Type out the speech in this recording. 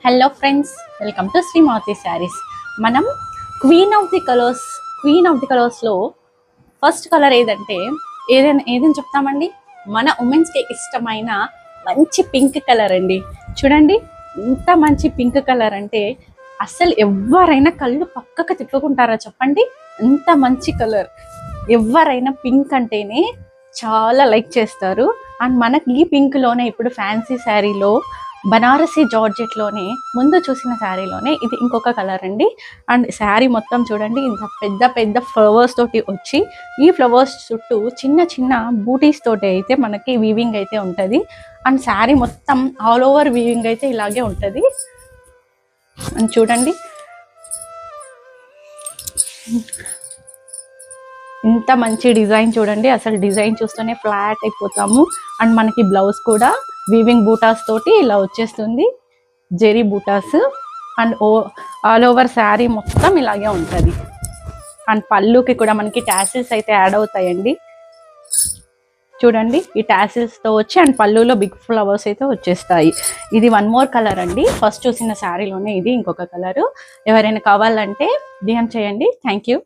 Hello friends, welcome to Srimathi sarees. మనం queen of the కలర్స్లో first colour ఏదని చెప్తామండి. మన ఉమెన్స్కి ఇష్టమైన మంచి పింక్ కలర్ అండి. చూడండి ఇంత మంచి పింక్ కలర్ అంటే అసలు ఎవరైనా కళ్ళు పక్కకు తిప్పుకుంటారా చెప్పండి. ఇంత మంచి కలర్ ఎవరైనా పింక్ అంటేనే చాలా లైక్ చేస్తారు. అండ్ మనకి ఈ పింక్లోనే ఇప్పుడు ఫ్యాన్సీ శారీలో బనారసి జార్జెట్లోనే ముందు చూసిన శారీలోనే ఇది ఇంకొక కలర్ అండి. అండ్ శారీ మొత్తం చూడండి, ఇంత పెద్ద పెద్ద ఫ్లవర్స్ తోటి వచ్చి ఈ ఫ్లవర్స్ చుట్టూ చిన్న చిన్న బూటీస్ తోటి అయితే మనకి వీవింగ్ అయితే ఉంటుంది. అండ్ శారీ మొత్తం ఆల్ ఓవర్ వీవింగ్ అయితే ఇలాగే ఉంటుంది. అండ్ చూడండి ఇంత మంచి డిజైన్ చూడండి, అసలు డిజైన్ చూస్తూనే ఫ్లాట్ అయిపోతాము. అండ్ మనకి బ్లౌజ్ కూడా వీవింగ్ బూటాస్ తోటి ఇలా వచ్చేస్తుంది, జెరీ బూటాస్. అండ్ ఆల్ ఓవర్ శారీ మొత్తం ఇలాగే ఉంటుంది. అండ్ పళ్ళుకి కూడా మనకి టాసిల్స్ అయితే యాడ్ అవుతాయండి. చూడండి ఈ టాసిల్స్తో వచ్చి అండ్ పళ్ళులో బిగ్ ఫ్లవర్స్ అయితే వచ్చేస్తాయి. ఇది వన్ మోర్ కలర్ అండి. ఫస్ట్ చూసిన శారీలోనే ఇది ఇంకొక కలరు. ఎవరైనా కావాలంటే డిఎం చేయండి. Thank you.